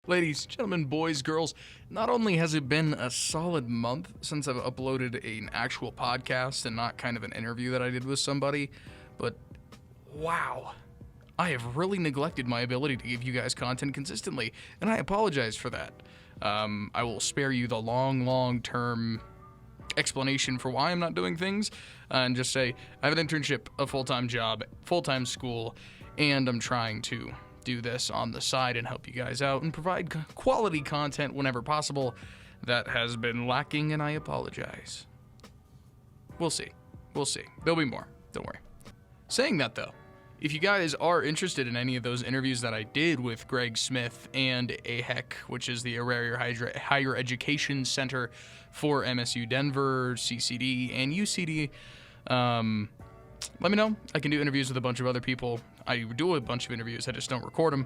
Ladies, gentlemen, boys, girls, not only has it been a solid month since I've uploaded an actual podcast and not kind of an interview that I did with somebody, but wow, I have really neglected my ability to give you guys content consistently, and I apologize for that. I will spare you the long-term explanation for why I'm not doing things, and just say I have an internship, a full-time job, full-time school, and I'm trying to do this on the side and help you guys out and provide quality content whenever possible. That has been lacking, and I apologize. We'll see. There'll be more. Don't worry. Saying that, though, if you guys are interested in any of those interviews that I did with Greg Smith and AHEC, which is the Area Higher Education Center for MSU Denver, CCD, and UCD, let me know. I can do interviews with a bunch of other people. I do a bunch of interviews, I just don't record them.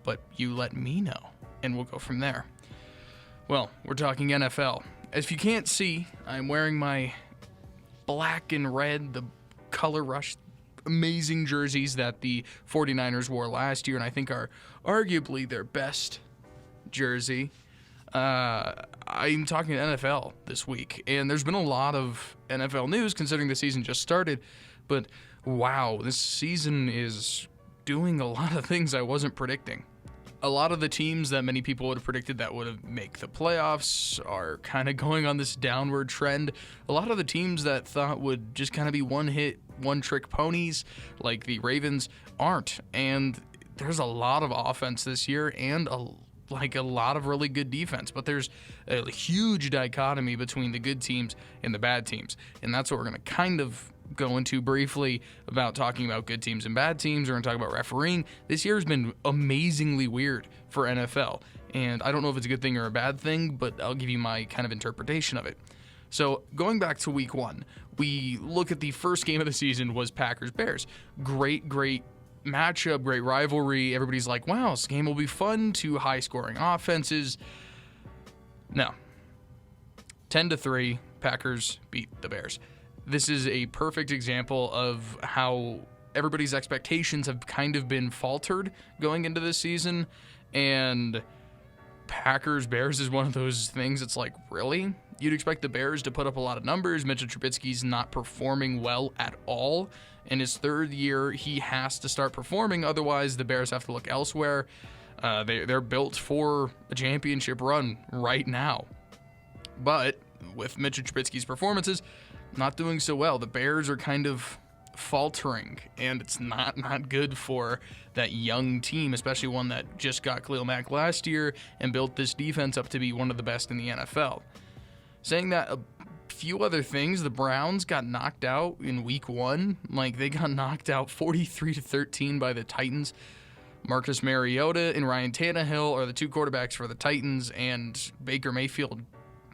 But you let me know, and we'll go from there. Well, we're talking NFL. As you can't see, I'm wearing my black and red, the color rush, amazing jerseys that the 49ers wore last year, and I think are arguably their best jersey. I'm talking NFL this week, and there's been a lot of NFL news considering the season just started, but wow, this season is doing a lot of things I wasn't predicting. A lot of the teams that many people would have predicted that would have make the playoffs are kind of going on this downward trend. A lot of the teams that thought would just kind of be one-trick ponies, like the Ravens, aren't. And there's a lot of offense this year and a lot of really good defense. But there's a huge dichotomy between the good teams and the bad teams. And that's what we're going to kind of go into briefly about talking about good teams and bad teams. We're going to talk about refereeing. This year has been amazingly weird for NFL, and I don't know if it's a good thing or a bad thing, but I'll give you my kind of interpretation of it. So going back to week one, we look at the first game of the season was Packers-Bears. Great matchup, great rivalry. Everybody's like, wow, this game will be fun. Two high-scoring offenses. No. 10-3, Packers beat the Bears. This is a perfect example of how everybody's expectations have kind of been faltered going into this season, and Packers-Bears is one of those things that's like, really? You'd expect the Bears to put up a lot of numbers. Mitchell Trubisky's not performing well at all. In his third year, he has to start performing, otherwise the Bears have to look elsewhere. They're built for a championship run right now. But with Mitchell Trubisky's performances not doing so well, the Bears are kind of faltering, and it's not good for that young team, especially one that just got Khalil Mack last year and built this defense up to be one of the best in the NFL. Saying that, a few other things, the Browns got knocked out in week one. They got knocked out 43-13 by the Titans. Marcus Mariota and Ryan Tannehill are the two quarterbacks for the Titans, and Baker Mayfield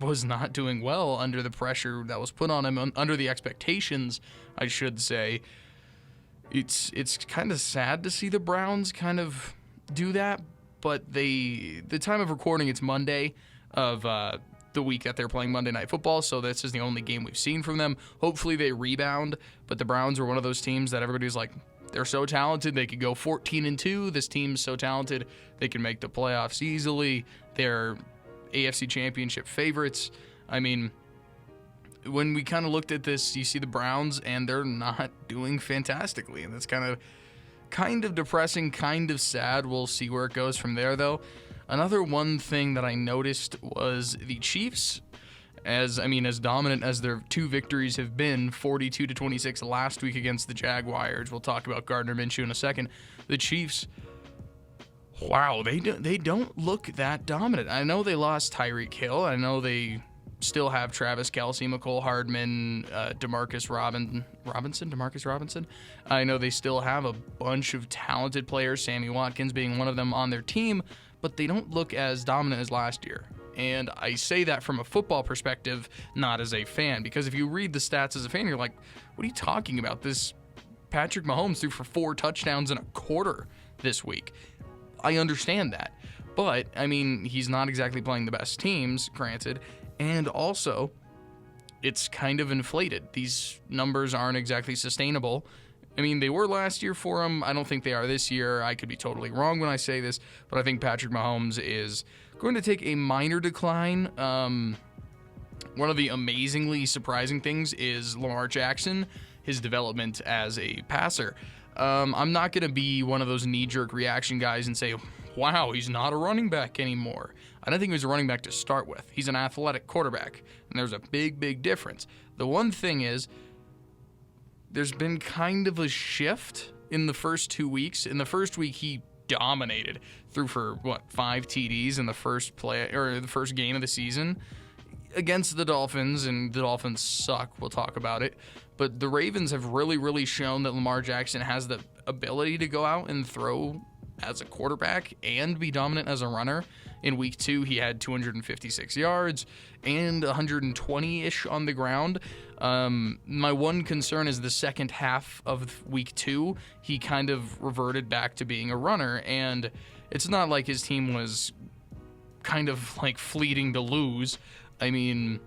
was not doing well under the pressure that was put on him, under the expectations, I should say. It's kind of sad to see the Browns kind of do that, but the time of recording, it's Monday of the week that they're playing Monday Night Football, so this is the only game we've seen from them. Hopefully they rebound, but the Browns are one of those teams that everybody's like, they're so talented, they could go 14-2. This team's so talented, they can make the playoffs easily. They're AFC Championship favorites. I mean, when we kind of looked at this, you see the Browns, and they're not doing fantastically, and that's kind of depressing, kind of sad. We'll see where it goes from there, though. Another one thing that I noticed was the Chiefs, as dominant as their two victories have been, 42-26 last week against the Jaguars. We'll talk about Gardner Minshew in a second. The Chiefs, wow, they don't look that dominant. I know they lost Tyreek Hill. I know they still have Travis Kelce, McCole Hardman, Demarcus Robinson. I know they still have a bunch of talented players, Sammy Watkins being one of them, on their team, but they don't look as dominant as last year. And I say that from a football perspective, not as a fan, because if you read the stats as a fan, you're like, what are you talking about? This Patrick Mahomes threw for 4 touchdowns in a quarter this week. I understand that. But, he's not exactly playing the best teams, granted. And also, it's kind of inflated. These numbers aren't exactly sustainable. I mean, they were last year for him. I don't think they are this year. I could be totally wrong when I say this, but I think Patrick Mahomes is going to take a minor decline. One of the amazingly surprising things is Lamar Jackson, his development as a passer. I'm not going to be one of those knee-jerk reaction guys and say, wow, he's not a running back anymore. I don't think he was a running back to start with. He's an athletic quarterback, and there's a big, big difference. The one thing is, there's been kind of a shift in the first 2 weeks. In the first week, he dominated, threw for 5 TDs in the first game of the season against the Dolphins, and the Dolphins suck. We'll talk about it. But the Ravens have really, really shown that Lamar Jackson has the ability to go out and throw as a quarterback and be dominant as a runner. In week 2, he had 256 yards and 120-ish on the ground. My one concern is the second half of week 2, he kind of reverted back to being a runner, and it's not like his team was kind of like fleeting to lose. I mean,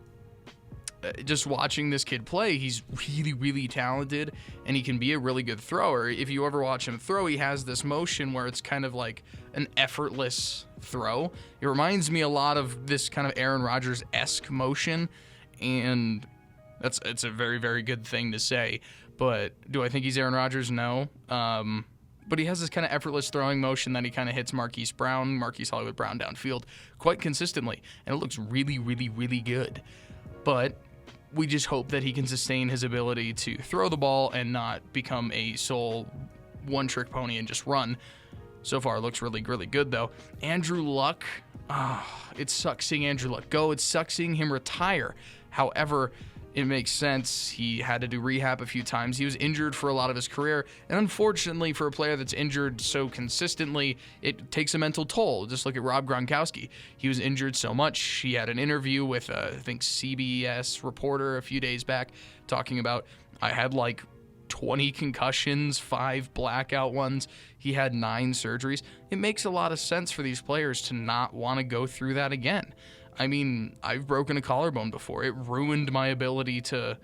just watching this kid play, he's really, really talented, and he can be a really good thrower. If you ever watch him throw, he has this motion where it's kind of like an effortless throw. It reminds me a lot of this kind of Aaron Rodgers-esque motion, and it's a very, very good thing to say. But do I think he's Aaron Rodgers? No. But he has this kind of effortless throwing motion that he kind of hits Marquise Hollywood Brown downfield quite consistently, and it looks really, really, really good. But we just hope that he can sustain his ability to throw the ball and not become a sole one-trick pony and just run. So far, it looks really, really good, though. Andrew Luck, it sucks seeing Andrew Luck go. It sucks seeing him retire. However, it makes sense. He had to do rehab a few times. He was injured for a lot of his career. And unfortunately, for a player that's injured so consistently, it takes a mental toll. Just look at Rob Gronkowski. He was injured so much. He had an interview with, I think, CBS reporter a few days back talking about, I had like 20 concussions, 5 blackout ones. He had 9 surgeries. It makes a lot of sense for these players to not want to go through that again. I mean, I've broken a collarbone before. It ruined my ability to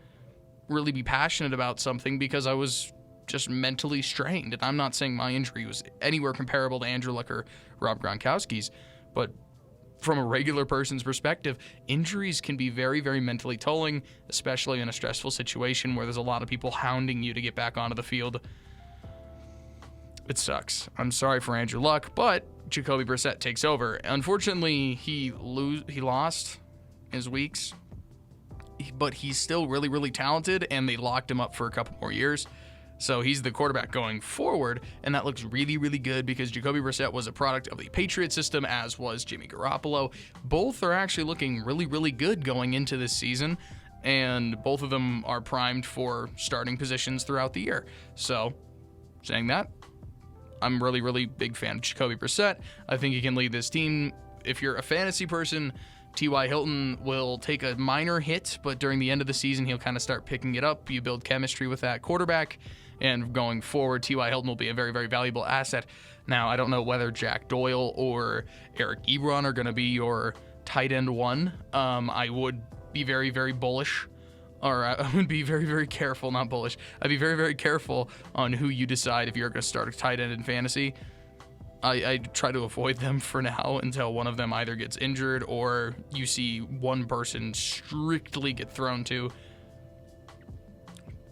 really be passionate about something because I was just mentally strained. And I'm not saying my injury was anywhere comparable to Andrew Luck or Rob Gronkowski's, but from a regular person's perspective, injuries can be very, very mentally tolling, especially in a stressful situation where there's a lot of people hounding you to get back onto the field. It sucks. I'm sorry for Andrew Luck, but Jacoby Brissett takes over. Unfortunately, he lost his weeks, but he's still really, really talented, and they locked him up for a couple more years. So he's the quarterback going forward, and that looks really, really good because Jacoby Brissett was a product of the Patriot system, as was Jimmy Garoppolo. Both are actually looking really, really good going into this season, and both of them are primed for starting positions throughout the year. So, saying that, I'm really, really big fan of Jacoby Brissett. I think he can lead this team. If you're a fantasy person, T.Y. Hilton will take a minor hit, but during the end of the season, he'll kind of start picking it up. You build chemistry with that quarterback, and going forward, T.Y. Hilton will be a very, very valuable asset. Now, I don't know whether Jack Doyle or Eric Ebron are going to be your tight end one. I would be very, very bullish. Or I would be very, very careful, not bullish. I'd be very, very careful on who you decide if you're going to start a tight end in fantasy. I try to avoid them for now until one of them either gets injured or you see one person strictly get thrown to.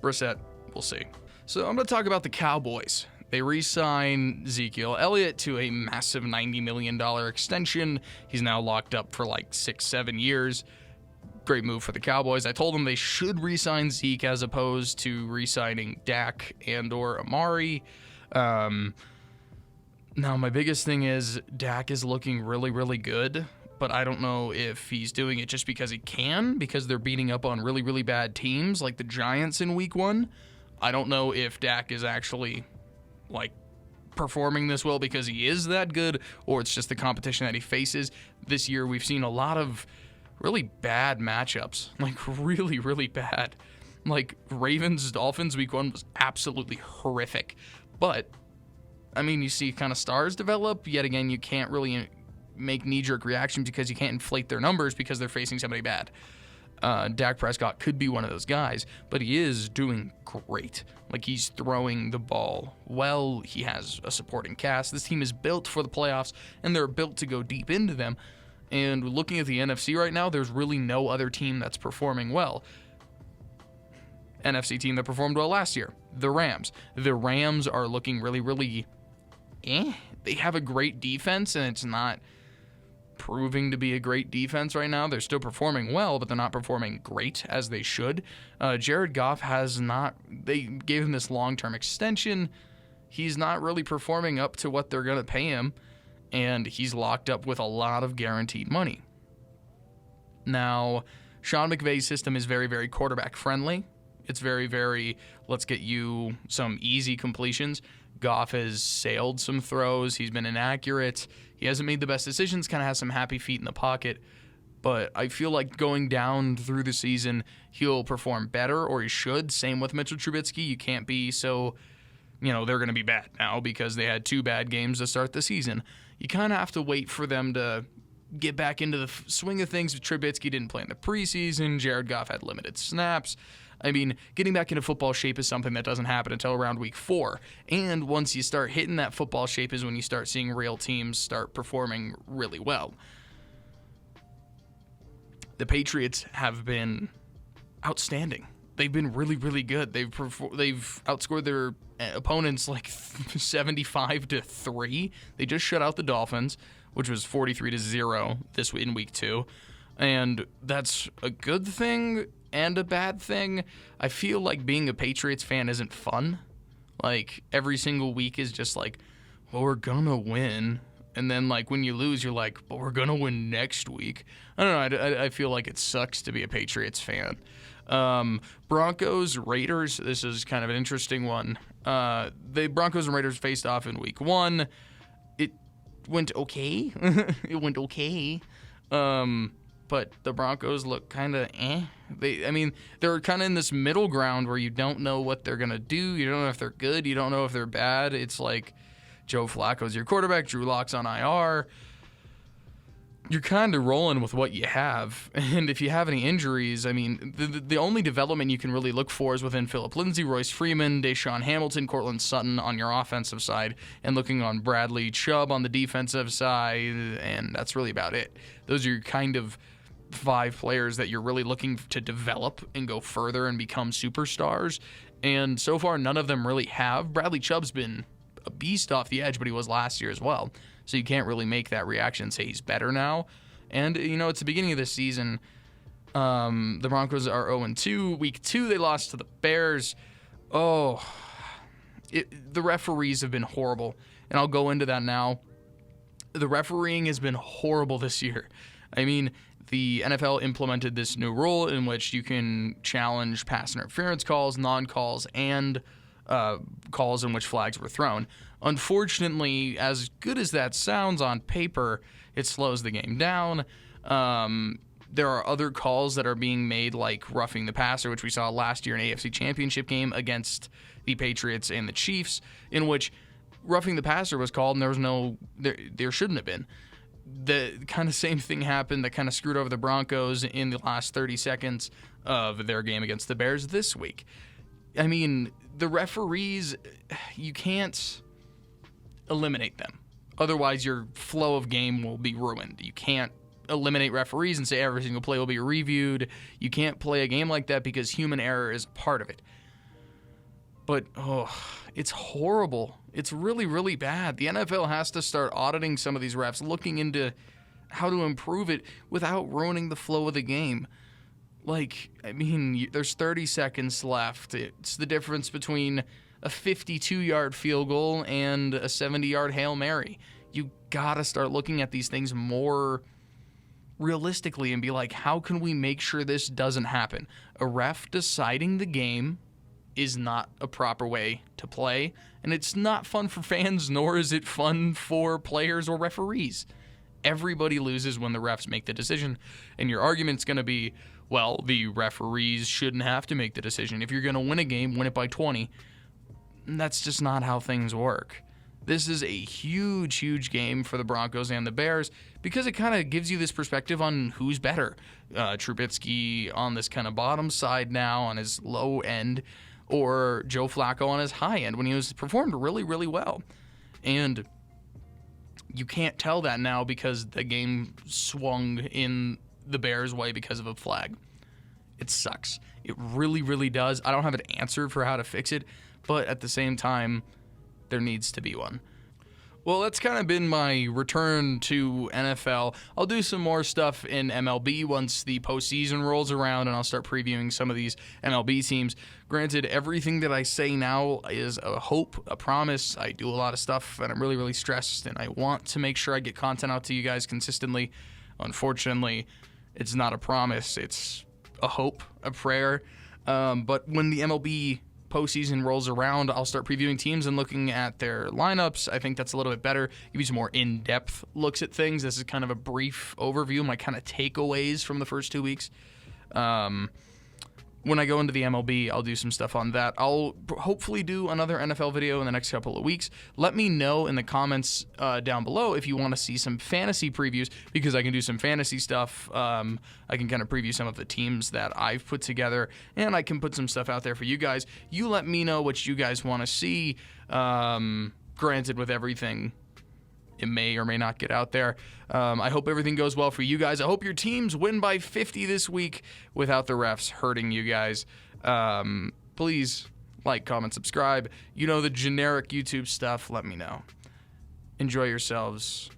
Brissett, we'll see. So I'm going to talk about the Cowboys. They re-sign Ezekiel Elliott to a massive $90 million extension. He's now locked up for like 6-7 years. Great move for the Cowboys. I told them they should re-sign Zeke as opposed to re-signing Dak and or Amari. Now, my biggest thing is Dak is looking really, really good, but I don't know if he's doing it just because he can, because they're beating up on really, really bad teams like the Giants in week 1. I don't know if Dak is actually, like, performing this well because he is that good, or it's just the competition that he faces. This year, we've seen a lot of really bad matchups, like really, really bad. Like Ravens-Dolphins week 1 was absolutely horrific. But, I mean, you see kind of stars develop. Yet again, you can't really make knee-jerk reactions because you can't inflate their numbers because they're facing somebody bad. Dak Prescott could be one of those guys, but he is doing great. Like, he's throwing the ball well. He has a supporting cast. This team is built for the playoffs, and they're built to go deep into them. And looking at the NFC right now, there's really no other team that's performing well. NFC team that performed well last year, the Rams. The Rams are looking really, really They have a great defense, and it's not proving to be a great defense right now. They're still performing well, but they're not performing great as they should. Jared Goff has not, they gave him this long-term extension. He's not really performing up to what they're going to pay him, and he's locked up with a lot of guaranteed money. Now, Sean McVay's system is very, very quarterback-friendly. It's very, very, let's get you some easy completions. Goff has sailed some throws. He's been inaccurate. He hasn't made the best decisions, kind of has some happy feet in the pocket. But I feel like going down through the season, he'll perform better, or he should. Same with Mitchell Trubisky. You can't be so, they're going to be bad now because they had 2 bad games to start the season. You kind of have to wait for them to get back into the swing of things. Trubisky didn't play in the preseason. Jared Goff had limited snaps. I mean, getting back into football shape is something that doesn't happen until around week 4. And once you start hitting that football shape is when you start seeing real teams start performing really well. The Patriots have been outstanding. They've been really, really good. They've outscored their opponents like 75-3. They just shut out the Dolphins, which was 43-0 in week 2. And that's a good thing and a bad thing. I feel like being a Patriots fan isn't fun. Like, every single week is just like, well, we're gonna win. And then, like, when you lose, you're like, but we're gonna win next week. I don't know. I feel like it sucks to be a Patriots fan. Broncos, Raiders. This is kind of an interesting one. The Broncos and Raiders faced off in week 1. It went okay. It went okay. But the Broncos look kind of they're kind of in this middle ground where you don't know what they're going to do. You don't know if they're good. You don't know if they're bad. It's like Joe Flacco's your quarterback. Drew Lock's on IR. You're kind of rolling with what you have. And if you have any injuries, the only development you can really look for is within Phillip Lindsay, Royce Freeman, Deshaun Hamilton, Cortland Sutton on your offensive side, and looking on Bradley Chubb on the defensive side, and that's really about it. Those are your kind of 5 players that you're really looking to develop and go further and become superstars. And so far, none of them really have. Bradley Chubb's been a beast off the edge, but he was last year as well. So you can't really make that reaction and say he's better now. And, it's the beginning of the season. The Broncos are 0-2. Week 2, they lost to the Bears. The referees have been horrible. And I'll go into that now. The refereeing has been horrible this year. The NFL implemented this new rule in which you can challenge pass interference calls, non-calls, and calls in which flags were thrown. Unfortunately, as good as that sounds on paper, it slows the game down. There are other calls that are being made, like roughing the passer, which we saw last year in an AFC Championship game against the Patriots and the Chiefs, in which roughing the passer was called, and there shouldn't have been. The kind of same thing happened that kind of screwed over the Broncos in the last 30 seconds of their game against the Bears this week. The referees, you can't eliminate them. Otherwise, your flow of game will be ruined. You can't eliminate referees and say every single play will be reviewed. You can't play a game like that because human error is a part of it. But, it's horrible. It's really, really bad. The NFL has to start auditing some of these refs, looking into how to improve it without ruining the flow of the game. There's 30 seconds left. It's the difference between a 52-yard field goal and a 70-yard Hail Mary. You gotta start looking at these things more realistically and be like, how can we make sure this doesn't happen? A ref deciding the game is not a proper way to play, and it's not fun for fans, nor is it fun for players or referees. Everybody loses when the refs make the decision, and your argument's going to be, well, the referees shouldn't have to make the decision. If you're going to win a game, win it by 20. And that's just not how things work. This is a huge, huge game for the Broncos and the Bears because it kind of gives you this perspective on who's better. Trubisky on this kind of bottom side now on his low end, or Joe Flacco on his high end when he was performed really, really well. And you can't tell that now because the game swung in the Bears' way because of a flag. It sucks. It really, really does. I don't have an answer for how to fix it, but at the same time, there needs to be one. Well, that's kind of been my return to NFL. I'll do some more stuff in MLB once the postseason rolls around, and I'll start previewing some of these MLB teams. Granted, everything that I say now is a hope, a promise. I do a lot of stuff, and I'm really, really stressed, and I want to make sure I get content out to you guys consistently. Unfortunately, it's not a promise. It's a hope, a prayer. But when the MLB postseason rolls around, I'll start previewing teams and looking at their lineups. I think that's a little bit better. Give you some more in-depth looks at things. This is kind of a brief overview, my kind of takeaways from the first 2 weeks. When I go into the MLB, I'll do some stuff on that. I'll hopefully do another NFL video in the next couple of weeks. Let me know in the comments down below if you want to see some fantasy previews, because I can do some fantasy stuff. I can kind of preview some of the teams that I've put together, and I can put some stuff out there for you guys. You let me know what you guys want to see. Granted, with everything, it may or may not get out there. I hope everything goes well for you guys. I hope your teams win by 50 this week without the refs hurting you guys. Please like, comment, subscribe. You know the generic YouTube stuff. Let me know. Enjoy yourselves.